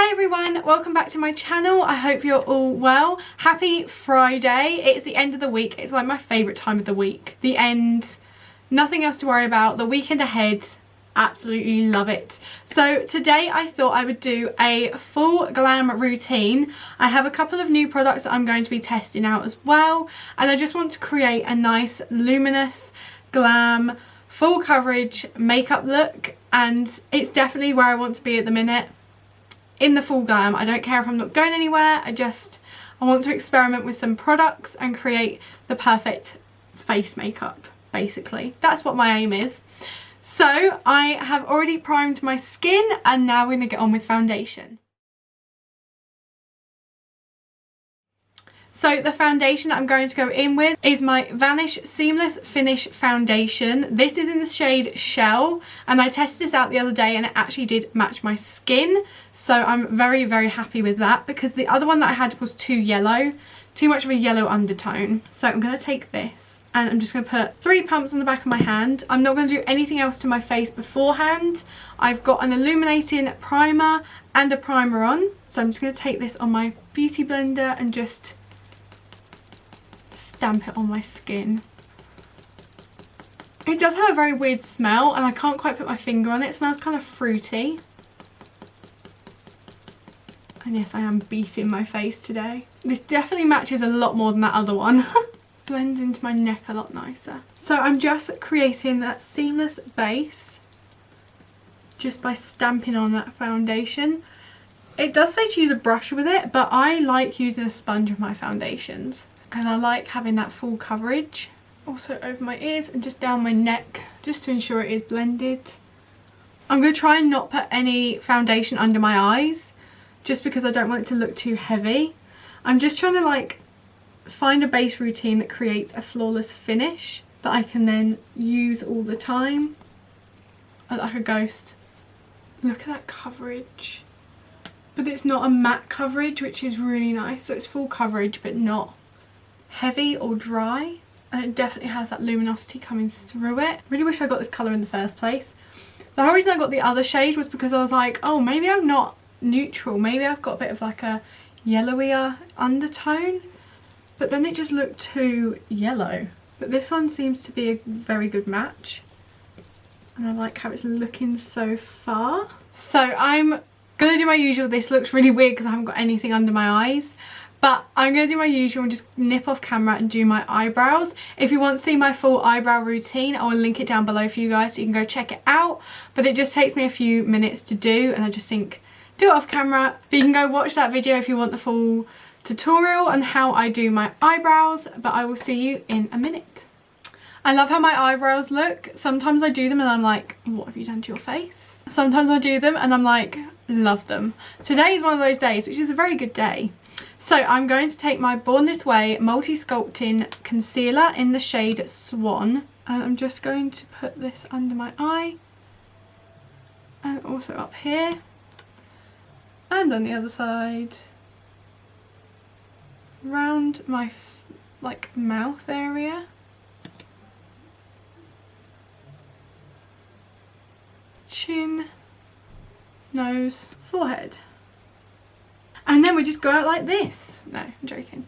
Hi everyone, welcome back to my channel. I hope you're all well. Happy Friday. It's the end of the week. It's like my favourite time of the week. The end, nothing else to worry about. The weekend ahead, absolutely love it. So today I thought I would do a full glam routine. I have a couple of new products that I'm going to be testing out as well, and I just want to create a nice luminous glam full coverage makeup look, and it's definitely where I want to be at the minute. In the full glam. I don't care if I'm not going anywhere. I want to experiment with some products and create the perfect face makeup, basically. That's what my aim is. So I have already primed my skin, and now we're going to get on with foundation. So the foundation that I'm going to go in with is my Vanish Seamless Finish Foundation. This is in the shade Shell, and I tested this out the other day and it actually did match my skin. So I'm very, very happy with that, because the other one that I had was too yellow, too much of a yellow undertone. So I'm going to take this and I'm just going to put 3 pumps on the back of my hand. I'm not going to do anything else to my face beforehand. I've got an illuminating primer and a primer on. So I'm just going to take this on my beauty blender and just stamp it on my skin. It does have a very weird smell and I can't quite put my finger on it. It smells kind of fruity. And yes, I am beating my face today. This definitely matches a lot more than that other one. Blends into my neck a lot nicer. So I'm just creating that seamless base just by stamping on that foundation. It does say to use a brush with it, but I like using a sponge with my foundations, because I like having that full coverage. Also over my ears and just down my neck, just to ensure it is blended. I'm going to try and not put any foundation under my eyes, just because I don't want it to look too heavy. I'm just trying to like find a base routine that creates a flawless finish that I can then use all the time. I look like a ghost. Look at that coverage. But it's not a matte coverage, which is really nice. So it's full coverage but not heavy or dry, and it definitely has that luminosity coming through it. Really wish I got this colour in the first place. The whole reason I got the other shade was because I was like, oh, maybe I'm not neutral, maybe I've got a bit of like a yellowier undertone, but then it just looked too yellow. But this one seems to be a very good match, and I like how it's looking so far. So I'm gonna do my usual. This looks really weird because I haven't got anything under my eyes, but I'm going to do my usual and just nip off camera and do my eyebrows. If you want to see my full eyebrow routine, I will link it down below for you guys so you can go check it out. But it just takes me a few minutes to do, and I just think do it off camera. But you can go watch that video if you want the full tutorial on how I do my eyebrows. But I will see you in a minute. I love how my eyebrows look. Sometimes I do them and I'm like, what have you done to your face? Sometimes I do them and I'm like, love them. Today is one of those days, which is a very good day. So I'm going to take my Born This Way Multi-Sculpting Concealer in the shade Swan. And I'm just going to put this under my eye. And also up here. And on the other side. Round my like mouth area. Chin. Nose. Forehead. And then we just go out like this. No, I'm joking.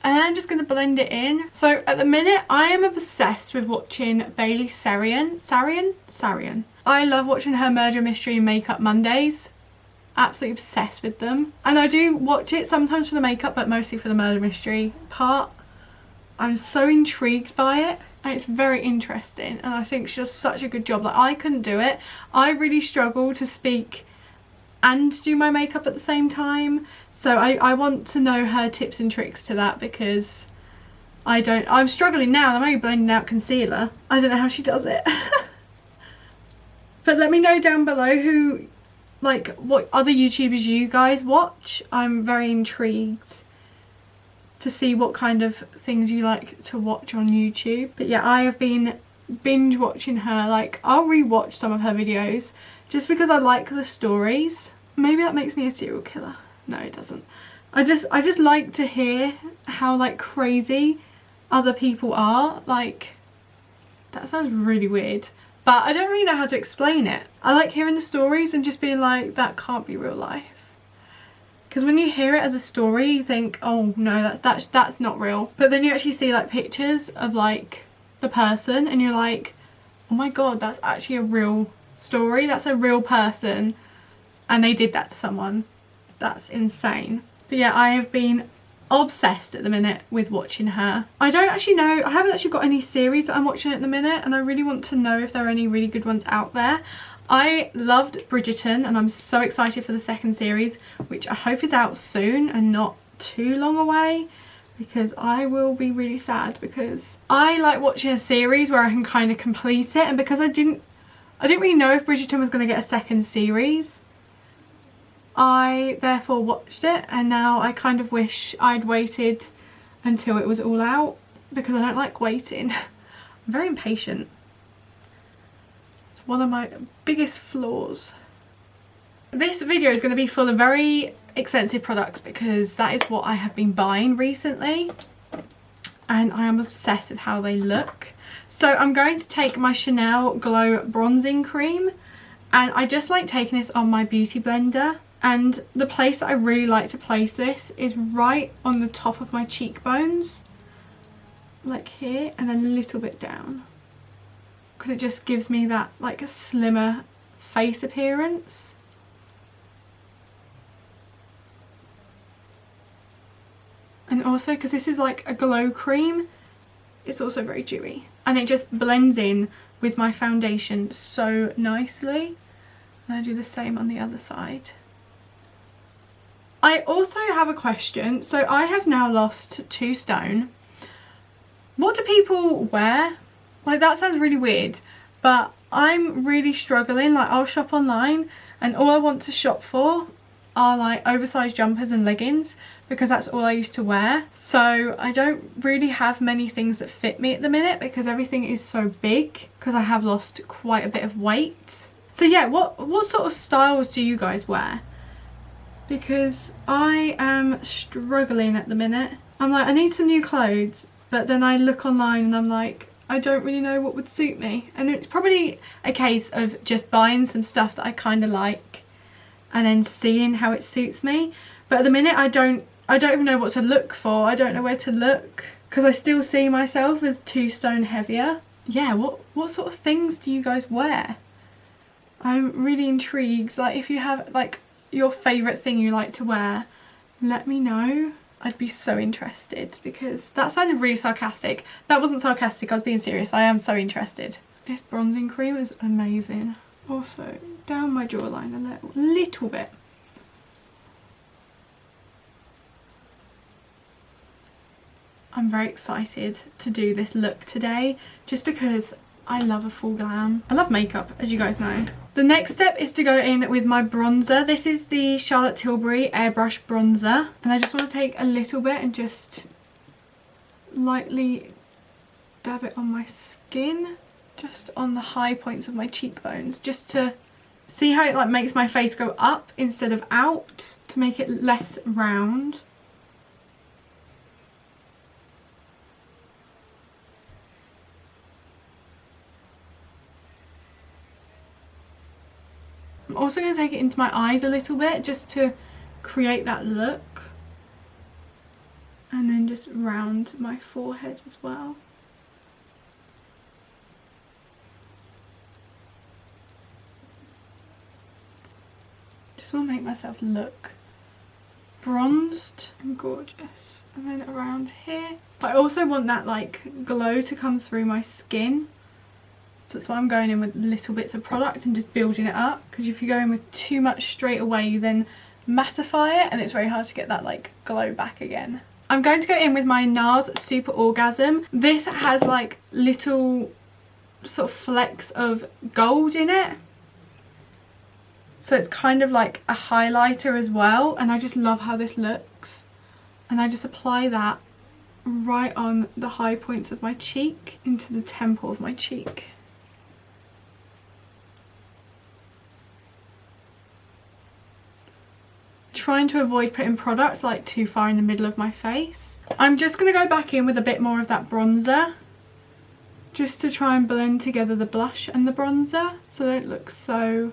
And I'm just going to blend it in. So at the minute, I am obsessed with watching Bailey Sarian. I love watching her Murder Mystery Makeup Mondays. Absolutely obsessed with them. And I do watch it sometimes for the makeup, but mostly for the murder mystery part. I'm so intrigued by it. And it's very interesting. And I think she does such a good job. Like, I couldn't do it. I really struggle to speak and do my makeup at the same time, so I want to know her tips and tricks to that, because I'm struggling now. I'm only blending out concealer. I don't know how she does it. But let me know down below who, like, what other YouTubers you guys watch. I'm very intrigued to see what kind of things you like to watch on YouTube. But yeah, I have been binge watching her. Like, I'll rewatch some of her videos just because I like the stories. Maybe that makes me a serial killer. No, it doesn't. I just like to hear how like crazy other people are. Like, that sounds really weird, but I don't really know how to explain it. I like hearing the stories and just being like, that can't be real life. Because when you hear it as a story, you think, oh no, that's not real. But then you actually see like pictures of like the person and you're like, oh my god, that's actually a real story. That's a real person and they did that to someone. That's insane. But yeah, I have been obsessed at the minute with watching her. I don't actually know, I haven't actually got any series that I'm watching at the minute, and I really want to know if there are any really good ones out there. I loved Bridgerton and I'm so excited for the second series, which I hope is out soon and not too long away, because I will be really sad, because I like watching a series where I can kind of complete it, and because I didn't really know if Bridgerton was going to get a second series, I therefore watched it, and now I kind of wish I'd waited until it was all out, because I don't like waiting. I'm very impatient. It's one of my biggest flaws. This video is going to be full of very expensive products because that is what I have been buying recently, and I am obsessed with how they look. So I'm going to take my Chanel Glow Bronzing Cream, and I just like taking this on my beauty blender. And the place that I really like to place this is right on the top of my cheekbones, like here, and then a little bit down, because it just gives me that like a slimmer face appearance. And also because this is like a glow cream, it's also very dewy, and it just blends in with my foundation so nicely. And I do the same on the other side. I also have a question. So I have now lost 2 stone. What do people wear? Like, that sounds really weird, but I'm really struggling. Like, I'll shop online and all I want to shop for are like oversized jumpers and leggings, because that's all I used to wear. So I don't really have many things that fit me at the minute because everything is so big, because I have lost quite a bit of weight. So yeah, what sort of styles do you guys wear? Because I am struggling at the minute. I'm like, I need some new clothes, but then I look online and I'm like, I don't really know what would suit me. And it's probably a case of just buying some stuff that I kind of like and then seeing how it suits me. But at the minute I don't even know what to look for. I don't know where to look, because I still see myself as 2 stone heavier. Yeah, what sort of things do you guys wear? I'm really intrigued. Like, if you have like your favourite thing you like to wear, let me know. I'd be so interested, because that sounded really sarcastic. That wasn't sarcastic, I was being serious. I am so interested. This bronzing cream is amazing. Also down my jawline a little bit. I'm very excited to do this look today, just because I love a full glam. I love makeup, as you guys know. The next step is to go in with my bronzer. This is the Charlotte Tilbury Airbrush bronzer, and I just want to take a little bit and just lightly dab it on my skin, just on the high points of my cheekbones, just to see how it like makes my face go up instead of out, to make it less round. I'm also going to take it into my eyes a little bit, just to create that look, and then just round my forehead as well. Just want to make myself look bronzed and gorgeous. And then around here, but I also want that like glow to come through my skin. So that's why I'm going in with little bits of product and just building it up, because if you go in with too much straight away, you then mattify it and it's very hard to get that like glow back again. I'm going to go in with my NARS Super Orgasm. This has like little sort of flecks of gold in it, so it's kind of like a highlighter as well, and I just love how this looks. And I just apply that right on the high points of my cheek, into the temple of my cheek. Trying to avoid putting products like too far in the middle of my face. I'm just going to go back in with a bit more of that bronzer, just to try and blend together the blush and the bronzer so they don't look so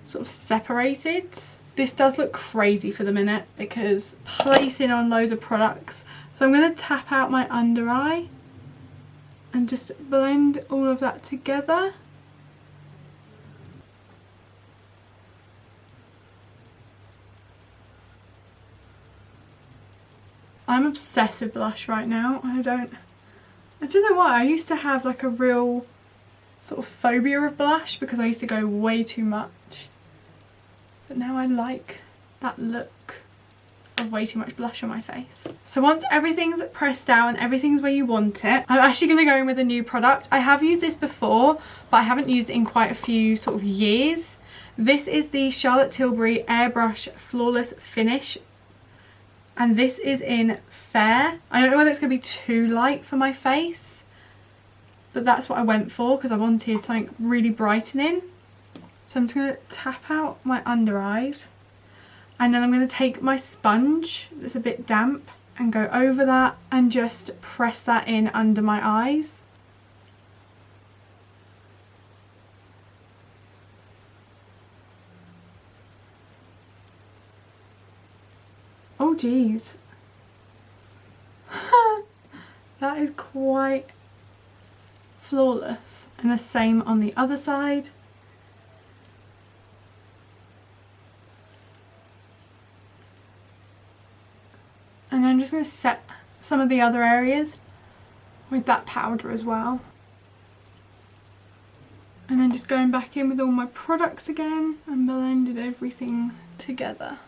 sort of separated. This does look crazy for the minute because placing on loads of products. So I'm going to tap out my under eye and just blend all of that together. I'm obsessed with blush right now. I don't know why. I used to have like a real sort of phobia of blush because I used to go way too much. But now I like that look of way too much blush on my face. So once everything's pressed down, everything's where you want it, I'm actually going to go in with a new product. I have used this before, but I haven't used it in quite a few sort of years. This is the Charlotte Tilbury Airbrush Flawless Finish. And this is in Fair. I don't know whether it's going to be too light for my face, but that's what I went for because I wanted something really brightening. So I'm just going to tap out my under eyes, and then I'm going to take my sponge that's a bit damp and go over that and just press that in under my eyes. Oh geez. That is quite flawless. And the same on the other side. And I'm just going to set some of the other areas with that powder as well. And then just going back in with all my products again and blended everything together.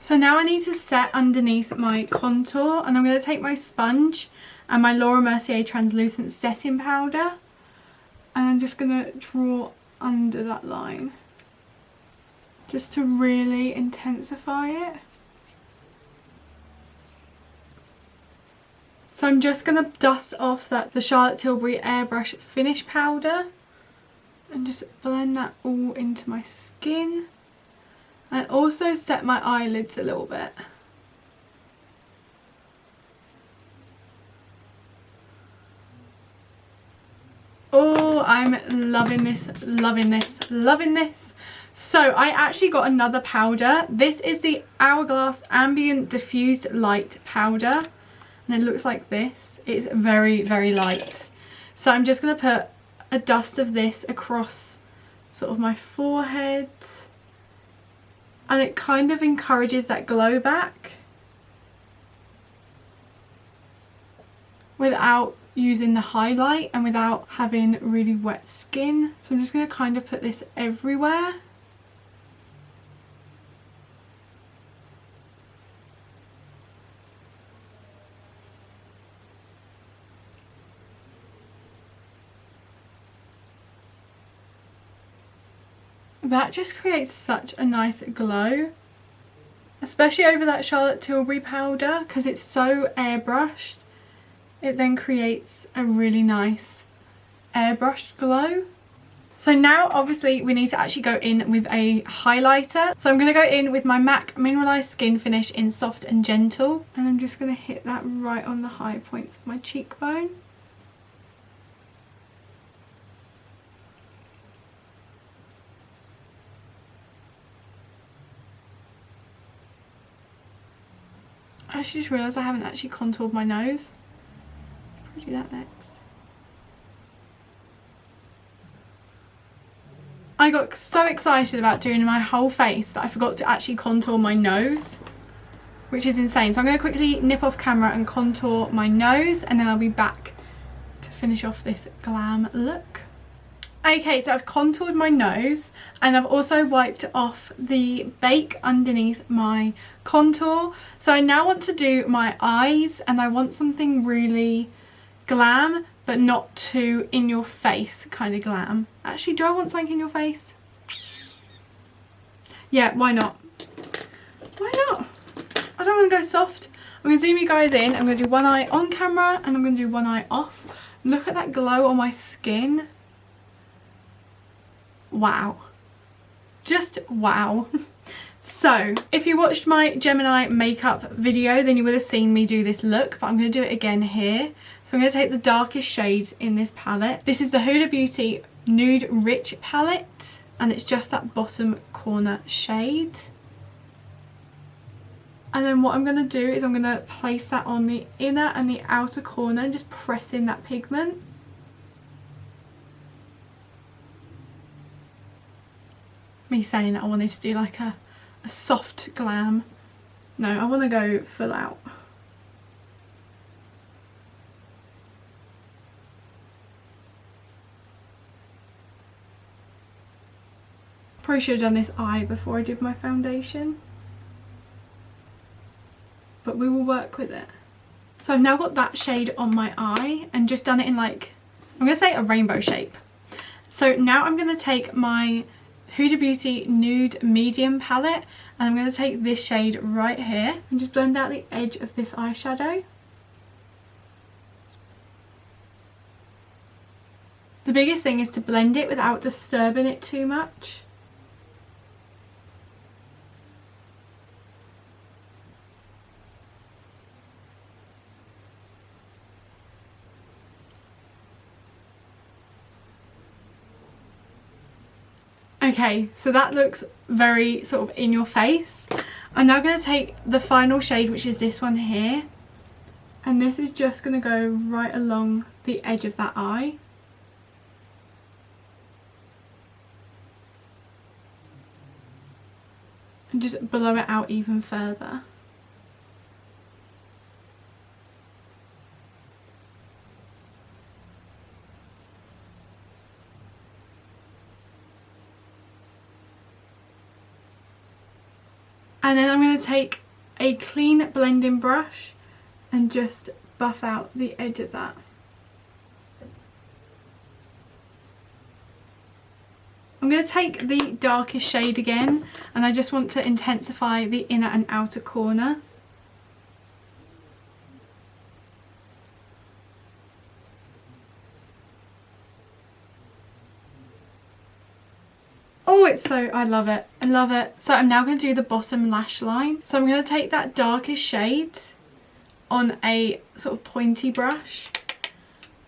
So now I need to set underneath my contour, and I'm going to take my sponge and my Laura Mercier translucent setting powder, and I'm just going to draw under that line just to really intensify it. So I'm just going to dust off the Charlotte Tilbury Airbrush Finish powder and just blend that all into my skin. And also set my eyelids a little bit. Oh, I'm loving this, loving this, loving this. So I actually got another powder. This is the Hourglass Ambient Diffused Light powder. And it looks like this. It's very, very light. So I'm just going to put a dust of this across sort of my forehead. And it kind of encourages that glow back without using the highlight and without having really wet skin. So I'm just going to kind of put this everywhere. That just creates such a nice glow, especially over that Charlotte Tilbury powder, because it's so airbrushed. It then creates a really nice airbrushed glow. So now obviously we need to actually go in with a highlighter. So I'm going to go in with my MAC Mineralise Skin Finish in Soft and Gentle, and I'm just going to hit that right on the high points of my cheekbone. I actually just realised I haven't actually contoured my nose. I'll do that next. I got so excited about doing my whole face that I forgot to actually contour my nose, which is insane. So I'm going to quickly nip off camera and contour my nose, and then I'll be back to finish off this glam look. Okay, so I've contoured my nose, and I've also wiped off the bake underneath my contour. So I now want to do my eyes, and I want something really glam, but not too in your face kind of glam. Actually, do I want something in your face? Yeah, why not? Why not? I don't want to go soft. I'm going to zoom you guys in. I'm going to do one eye on camera, and I'm going to do one eye off. Look at that glow on my skin. Wow. Just wow. So if you watched my Gemini makeup video, then you would have seen me do this look, but I'm going to do it again here. So I'm going to take the darkest shade in this palette. This is the Huda Beauty Nude Rich palette. and it's just that bottom corner shade. And then what I'm going to do is I'm going to place that on the inner and the outer corner and just press in that pigment. Me saying that I wanted to do like a soft glam. No, I want to go full out. Probably should have done this eye before I did my foundation, but we will work with it. So I've now got that shade on my eye and just done it in like, I'm going to say a rainbow shape. So now I'm going to take my Huda Beauty Nude Medium palette and I'm going to take this shade right here and just blend out the edge of this eyeshadow. The biggest thing is to blend it without disturbing it too much. Okay, so that looks very sort of in your face. I'm now going to take the final shade, which is this one here, and this is just going to go right along the edge of that eye. And just blow it out even further. And then I'm going to take a clean blending brush and just buff out the edge of that. I'm going to take the darkest shade again, and I just want to intensify the inner and outer corner. Oh, it's so, I love it. I love it. So I'm now going to do the bottom lash line. So I'm going to take that darkest shade on a sort of pointy brush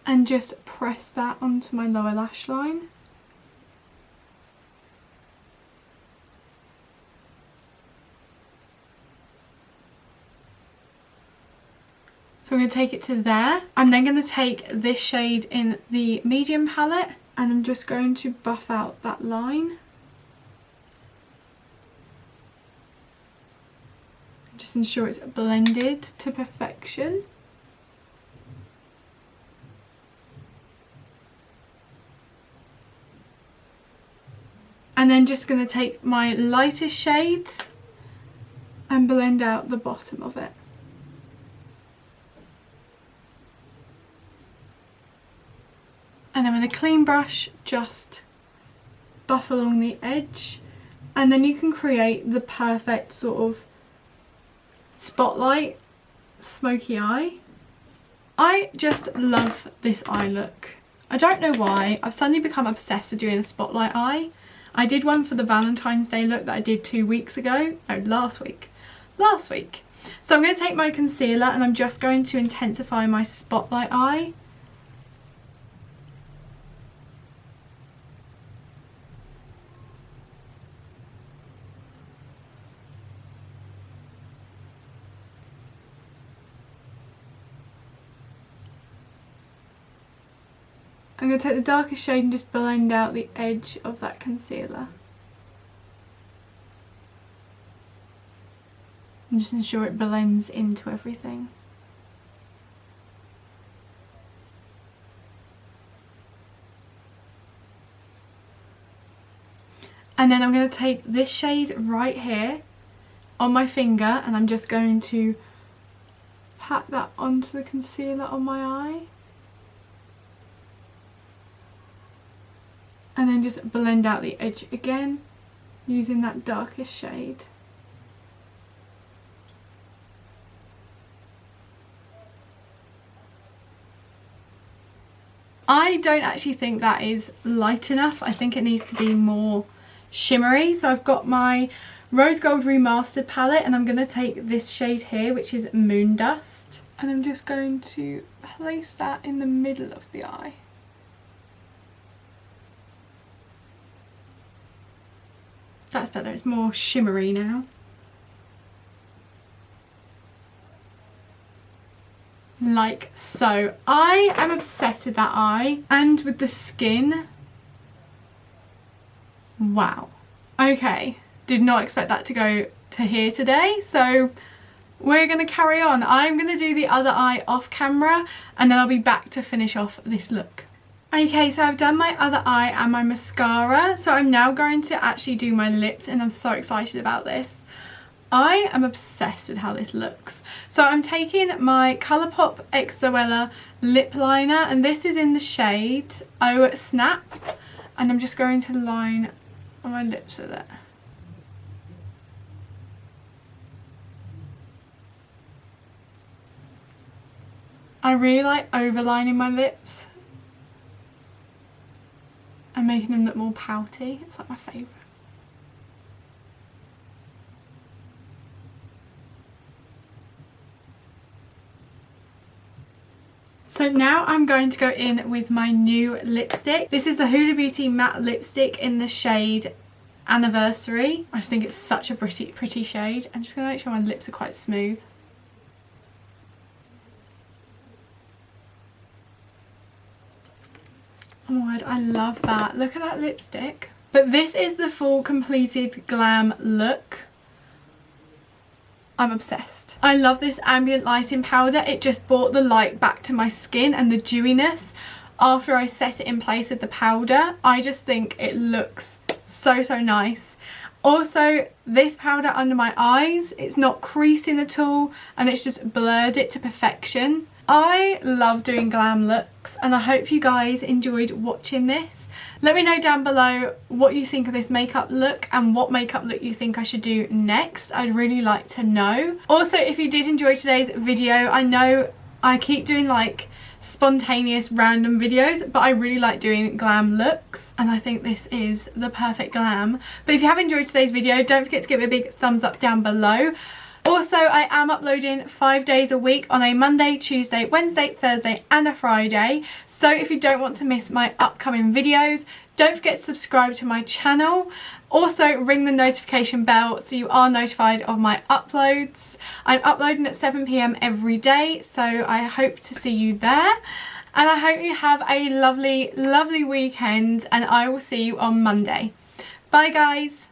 and just press that onto my lower lash line. So I'm going to take it to there. I'm then going to take this shade in the medium palette and I'm just going to buff out that line. Just ensure it's blended to perfection. And then just going to take my lightest shades and blend out the bottom of it. And then with a clean brush, just buff along the edge. And then you can create the perfect sort of spotlight smoky eye. I just love this eye look. I don't know why. I've suddenly become obsessed with doing a spotlight eye. I did one for the Valentine's Day look that I did 2 weeks ago. No, last week. So I'm going to take my concealer and I'm just going to intensify my spotlight eye. I'm going to take the darkest shade and just blend out the edge of that concealer. And just ensure it blends into everything. And then I'm going to take this shade right here on my finger and I'm just going to pat that onto the concealer on my eye. And then just blend out the edge again using that darkest shade. I don't actually think that is light enough. I think it needs to be more shimmery. So I've got my Rose Gold Remastered palette and I'm going to take this shade here, which is Moon Dust. And I'm just going to place that in the middle of the eye. That's better, it's more shimmery now. Like so. I am obsessed with that eye and with the skin. Wow. Okay, did not expect that to go to here today, so we're gonna carry on. I'm gonna do the other eye off camera and then I'll be back to finish off this look. Okay, so I've done my other eye and my mascara, so I'm now going to actually do my lips and I'm so excited about this. I am obsessed with how this looks. So I'm taking my Colourpop X Zoella lip liner and this is in the shade Oh Snap, and I'm just going to line on my lips with it. I really like overlining my lips and making them look more pouty. It's like my favourite. So now I'm going to go in with my new lipstick. This is the Huda Beauty matte lipstick in the shade Anniversary. I just think it's such a pretty shade. I'm just going to make sure my lips are quite smooth. Oh my god, I love that. Look at that lipstick. But this is the full completed Glam look. I'm obsessed. I love this ambient lighting powder. It just brought the light back to my skin and the dewiness after I set it in place with the powder. I just think it looks so nice. Also, this powder under my eyes, it's not creasing at all and it's just blurred it to perfection. I love doing glam looks and I hope you guys enjoyed watching this. Let me know down below what you think of this makeup look and what makeup look you think I should do next. I'd really like to know. Also, if you did enjoy today's video, I know I keep doing like spontaneous random videos, but I really like doing glam looks and I think this is the perfect glam. But if you have enjoyed today's video, don't forget to give it a big thumbs up down below. Also, I am uploading 5 days a week on a Monday, Tuesday, Wednesday, Thursday and a Friday. So if you don't want to miss my upcoming videos, don't forget to subscribe to my channel. Also, ring the notification bell so you are notified of my uploads. I'm uploading at 7 PM every day, so I hope to see you there. And I hope you have a lovely, lovely weekend and I will see you on Monday. Bye guys!